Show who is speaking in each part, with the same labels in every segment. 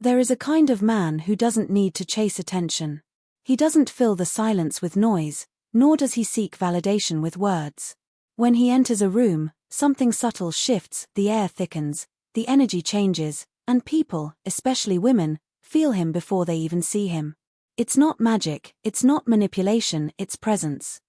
Speaker 1: There is a kind of man who doesn't need to chase attention. He doesn't fill the silence with noise, nor does he seek validation with words. When he enters a room, something subtle shifts, the air thickens, the energy changes, and people, especially women, feel him before they even see him. It's not magic, it's not manipulation, it's presence.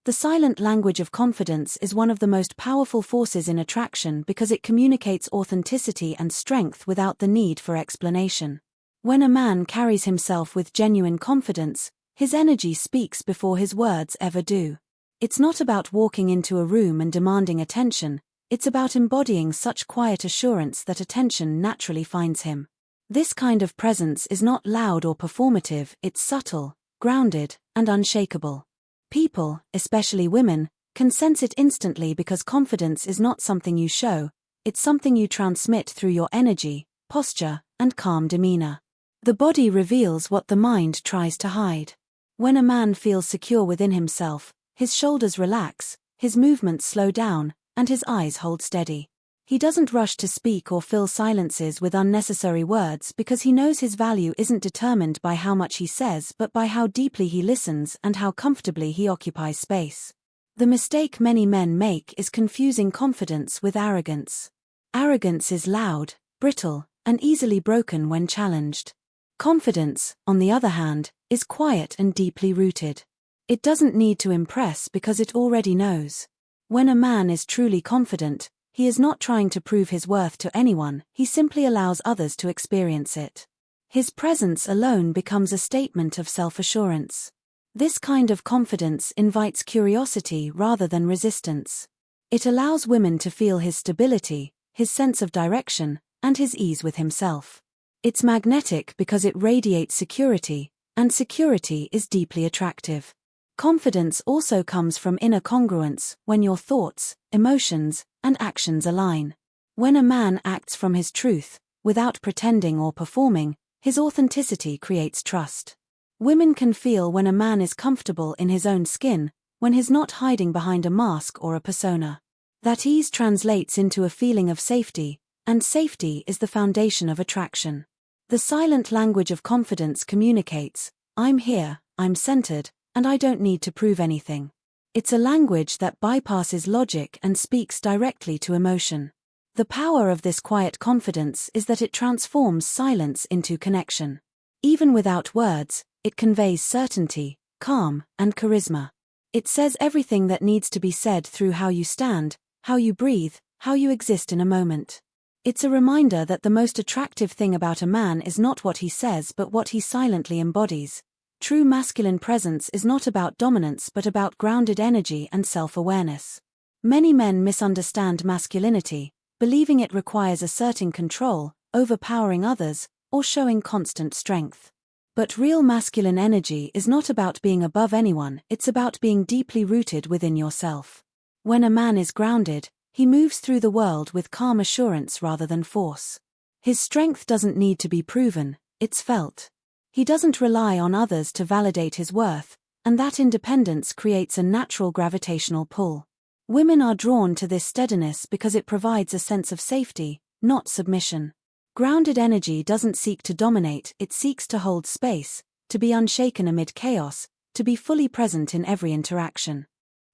Speaker 1: The silent language of confidence is one of the most powerful forces in attraction because it communicates authenticity and strength without the need for explanation. When a man carries himself with genuine confidence, his energy speaks before his words ever do. It's not about walking into a room and demanding attention, it's about embodying such quiet assurance that attention naturally finds him. This kind of presence is not loud or performative, it's subtle, grounded, and unshakable. People, especially women, can sense it instantly because confidence is not something you show, it's something you transmit through your energy, posture, and calm demeanor. The body reveals what the mind tries to hide. When a man feels secure within himself, his shoulders relax, his movements slow down, and his eyes hold steady. He doesn't rush to speak or fill silences with unnecessary words because he knows his value isn't determined by how much he says but by how deeply he listens and how comfortably he occupies space. The mistake many men make is confusing confidence with arrogance. Arrogance is loud, brittle, and easily broken when challenged. Confidence, on the other hand, is quiet and deeply rooted. It doesn't need to impress because it already knows. When a man is truly confident, he is not trying to prove his worth to anyone, he simply allows others to experience it. His presence alone becomes a statement of self-assurance. This kind of confidence invites curiosity rather than resistance. It allows women to feel his stability, his sense of direction, and his ease with himself. It's magnetic because it radiates security, and security is deeply attractive. Confidence also comes from inner congruence, when your thoughts, emotions, and actions align. When a man acts from his truth, without pretending or performing, his authenticity creates trust. Women can feel when a man is comfortable in his own skin, when he's not hiding behind a mask or a persona. That ease translates into a feeling of safety, and safety is the foundation of attraction. The silent language of confidence communicates, I'm here, I'm centered, and I don't need to prove anything. It's a language that bypasses logic and speaks directly to emotion. The power of this quiet confidence is that it transforms silence into connection. Even without words, it conveys certainty, calm, and charisma. It says everything that needs to be said through how you stand, how you breathe, how you exist in a moment. It's a reminder that the most attractive thing about a man is not what he says but what he silently embodies. True masculine presence is not about dominance but about grounded energy and self-awareness. Many men misunderstand masculinity, believing it requires asserting control, overpowering others, or showing constant strength. But real masculine energy is not about being above anyone, it's about being deeply rooted within yourself. When a man is grounded, he moves through the world with calm assurance rather than force. His strength doesn't need to be proven, it's felt. He doesn't rely on others to validate his worth, and that independence creates a natural gravitational pull. Women are drawn to this steadiness because it provides a sense of safety, not submission. Grounded energy doesn't seek to dominate, it seeks to hold space, to be unshaken amid chaos, to be fully present in every interaction.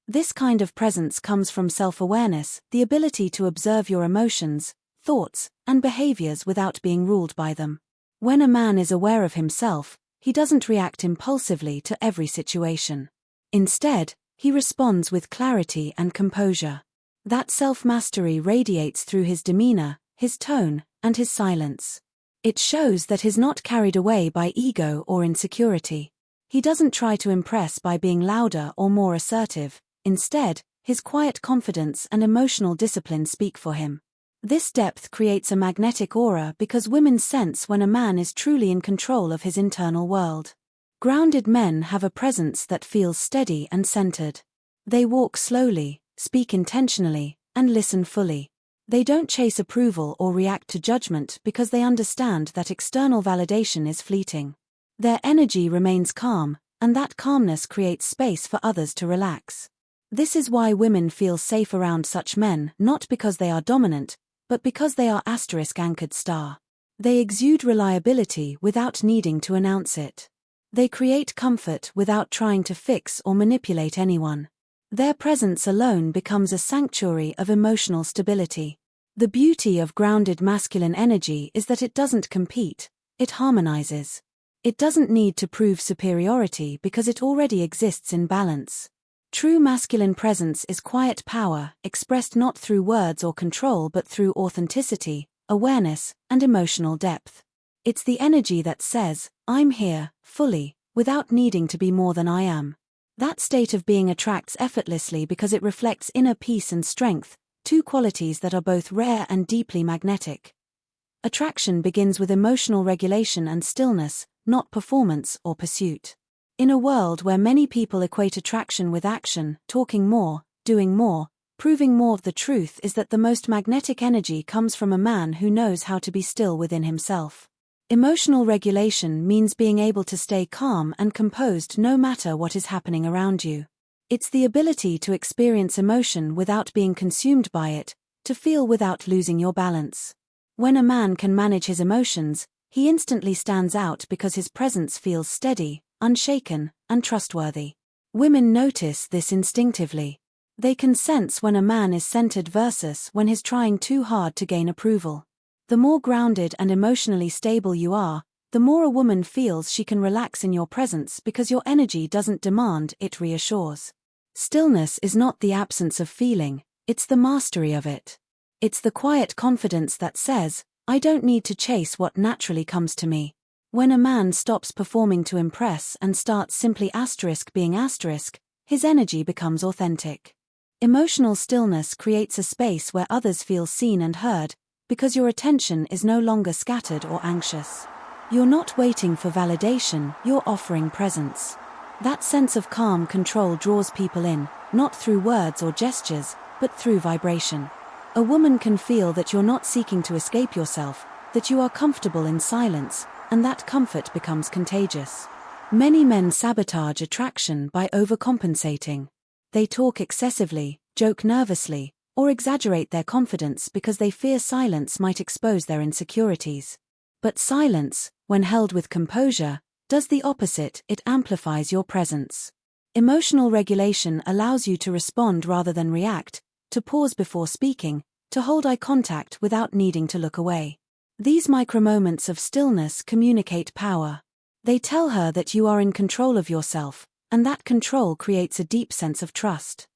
Speaker 1: This kind of presence comes from self-awareness, the ability to observe your emotions, thoughts, and behaviors without being ruled by them. When a man is aware of himself, he doesn't react impulsively to every situation. Instead, he responds with clarity and composure. That self-mastery radiates through his demeanor, his tone, and his silence. It shows that he's not carried away by ego or insecurity. He doesn't try to impress by being louder or more assertive. Instead, his quiet confidence and emotional discipline speak for him. This depth creates a magnetic aura because women sense when a man is truly in control of his internal world. Grounded men have a presence that feels steady and centered. They walk slowly, speak intentionally, and listen fully. They don't chase approval or react to judgment because they understand that external validation is fleeting. Their energy remains calm, and that calmness creates space for others to relax. This is why women feel safe around such men, not because they are dominant, but because they are *anchored star. They exude reliability without needing to announce it. They create comfort without trying to fix or manipulate anyone. Their presence alone becomes a sanctuary of emotional stability. The beauty of grounded masculine energy is that it doesn't compete, it harmonizes. It doesn't need to prove superiority because it already exists in balance. True masculine presence is quiet power, expressed not through words or control but through authenticity, awareness, and emotional depth. It's the energy that says, "I'm here, fully, without needing to be more than I am." That state of being attracts effortlessly because it reflects inner peace and strength, two qualities that are both rare and deeply magnetic. Attraction begins with emotional regulation and stillness, not performance or pursuit. In a world where many people equate attraction with action, talking more, doing more, proving more, the truth is that the most magnetic energy comes from a man who knows how to be still within himself. Emotional regulation means being able to stay calm and composed no matter what is happening around you. It's the ability to experience emotion without being consumed by it, to feel without losing your balance. When a man can manage his emotions, he instantly stands out because his presence feels steady, unshaken, and trustworthy. Women notice this instinctively. They can sense when a man is centered versus when he's trying too hard to gain approval. The more grounded and emotionally stable you are, the more a woman feels she can relax in your presence because your energy doesn't demand, it reassures. Stillness is not the absence of feeling, it's the mastery of it. It's the quiet confidence that says, "I don't need to chase what naturally comes to me." When a man stops performing to impress and starts simply being his energy becomes authentic. Emotional stillness creates a space where others feel seen and heard, because your attention is no longer scattered or anxious. You're not waiting for validation, you're offering presence. That sense of calm control draws people in, not through words or gestures, but through vibration. A woman can feel that you're not seeking to escape yourself, that you are comfortable in silence, and that comfort becomes contagious. Many men sabotage attraction by overcompensating. They talk excessively, joke nervously, or exaggerate their confidence because they fear silence might expose their insecurities. But silence, when held with composure, does the opposite, it amplifies your presence. Emotional regulation allows you to respond rather than react, to pause before speaking, to hold eye contact without needing to look away. These micromoments of stillness communicate power. They tell her that you are in control of yourself, and that control creates a deep sense of trust.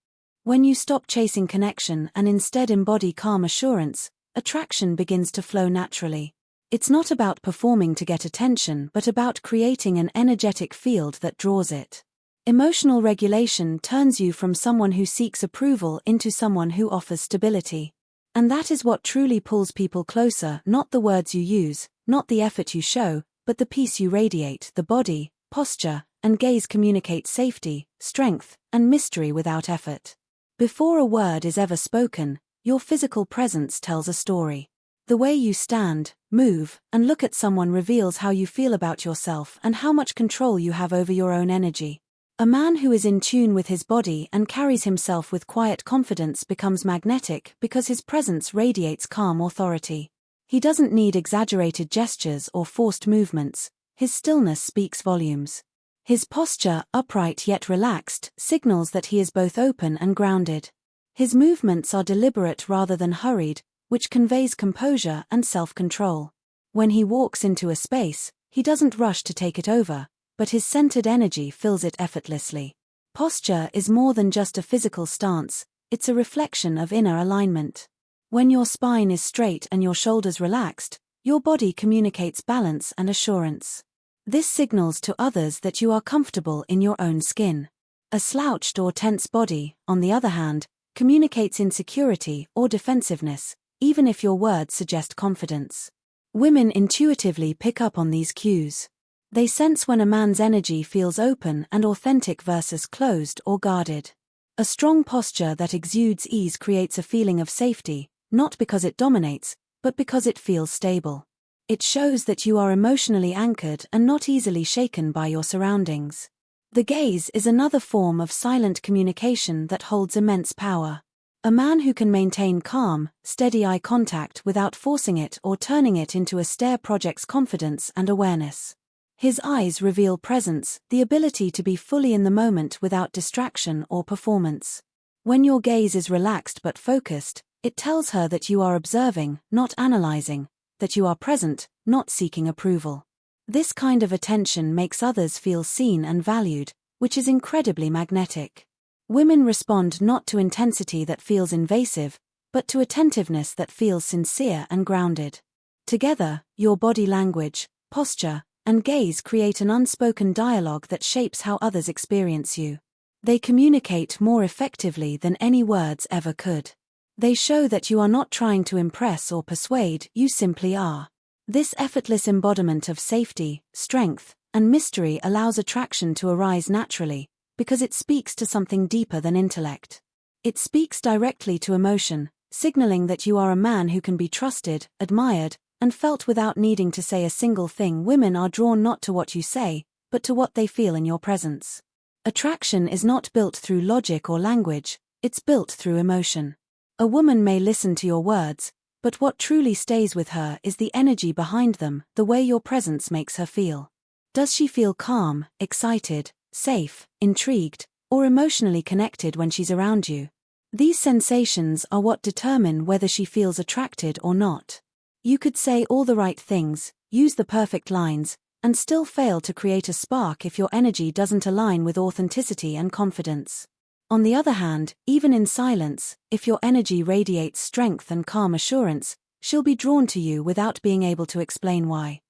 Speaker 1: When you stop chasing connection and instead embody calm assurance, attraction begins to flow naturally. It's not about performing to get attention but about creating an energetic field that draws it. Emotional regulation turns you from someone who seeks approval into someone who offers stability. And that is what truly pulls people closer, not the words you use, not the effort you show, but the peace you radiate. The body, posture, and gaze communicate safety, strength, and mystery without effort. Before a word is ever spoken, your physical presence tells a story. The way you stand, move, and look at someone reveals how you feel about yourself and how much control you have over your own energy. A man who is in tune with his body and carries himself with quiet confidence becomes magnetic because his presence radiates calm authority. He doesn't need exaggerated gestures or forced movements, his stillness speaks volumes. His posture, upright yet relaxed, signals that he is both open and grounded. His movements are deliberate rather than hurried, which conveys composure and self-control. When he walks into a space, he doesn't rush to take it over, but his centered energy fills it effortlessly. Posture is more than just a physical stance, it's a reflection of inner alignment. When your spine is straight and your shoulders relaxed, your body communicates balance and assurance. This signals to others that you are comfortable in your own skin. A slouched or tense body, on the other hand, communicates insecurity or defensiveness, even if your words suggest confidence. Women intuitively pick up on these cues. They sense when a man's energy feels open and authentic versus closed or guarded. A strong posture that exudes ease creates a feeling of safety, not because it dominates, but because it feels stable. It shows that you are emotionally anchored and not easily shaken by your surroundings. The gaze is another form of silent communication that holds immense power. A man who can maintain calm, steady eye contact without forcing it or turning it into a stare projects confidence and awareness. His eyes reveal presence, the ability to be fully in the moment without distraction or performance. When your gaze is relaxed but focused, it tells her that you are observing, not analyzing, that you are present, not seeking approval. This kind of attention makes others feel seen and valued, which is incredibly magnetic. Women respond not to intensity that feels invasive, but to attentiveness that feels sincere and grounded. Together, your body language, posture, and gaze create an unspoken dialogue that shapes how others experience you. They communicate more effectively than any words ever could. They show that you are not trying to impress or persuade, you simply are. This effortless embodiment of safety, strength, and mystery allows attraction to arise naturally, because it speaks to something deeper than intellect. It speaks directly to emotion, signaling that you are a man who can be trusted, admired, and felt without needing to say a single thing. Women are drawn not to what you say, but to what they feel in your presence. Attraction is not built through logic or language, it's built through emotion. A woman may listen to your words, but what truly stays with her is the energy behind them, the way your presence makes her feel. Does she feel calm, excited, safe, intrigued, or emotionally connected when she's around you? These sensations are what determine whether she feels attracted or not. You could say all the right things, use the perfect lines, and still fail to create a spark if your energy doesn't align with authenticity and confidence. On the other hand, even in silence, if your energy radiates strength and calm assurance, she'll be drawn to you without being able to explain why.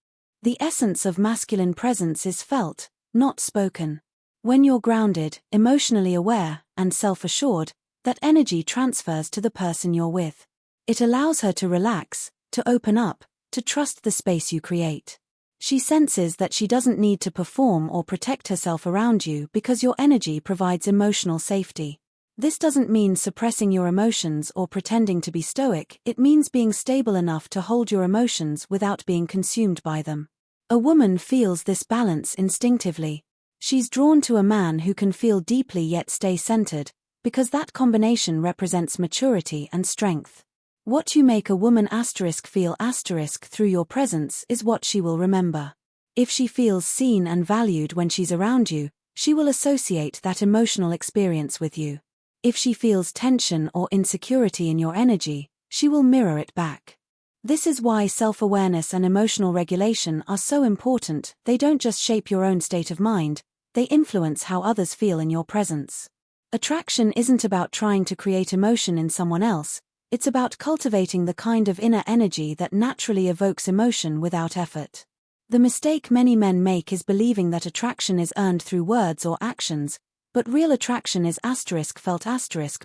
Speaker 1: The essence of masculine presence is felt, not spoken. When you're grounded, emotionally aware, and self-assured, that energy transfers to the person you're with. It allows her to relax, to open up, to trust the space you create. She senses that she doesn't need to perform or protect herself around you because your energy provides emotional safety. This doesn't mean suppressing your emotions or pretending to be stoic, it means being stable enough to hold your emotions without being consumed by them. A woman feels this balance instinctively. She's drawn to a man who can feel deeply yet stay centered, because that combination represents maturity and strength. What you make a woman feel through your presence is what she will remember. If she feels seen and valued when she's around you, she will associate that emotional experience with you. If she feels tension or insecurity in your energy, she will mirror it back. This is why self-awareness and emotional regulation are so important. They don't just shape your own state of mind, they influence how others feel in your presence. Attraction isn't about trying to create emotion in someone else. It's about cultivating the kind of inner energy that naturally evokes emotion without effort. The mistake many men make is believing that attraction is earned through words or actions, but real attraction is felt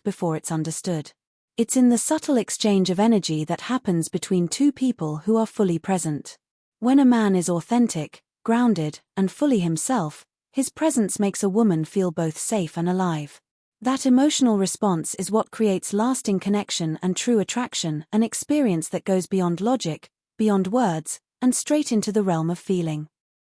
Speaker 1: before it's understood. It's in the subtle exchange of energy that happens between two people who are fully present. When a man is authentic, grounded, and fully himself, his presence makes a woman feel both safe and alive. That emotional response is what creates lasting connection and true attraction, an experience that goes beyond logic, beyond words, and straight into the realm of feeling.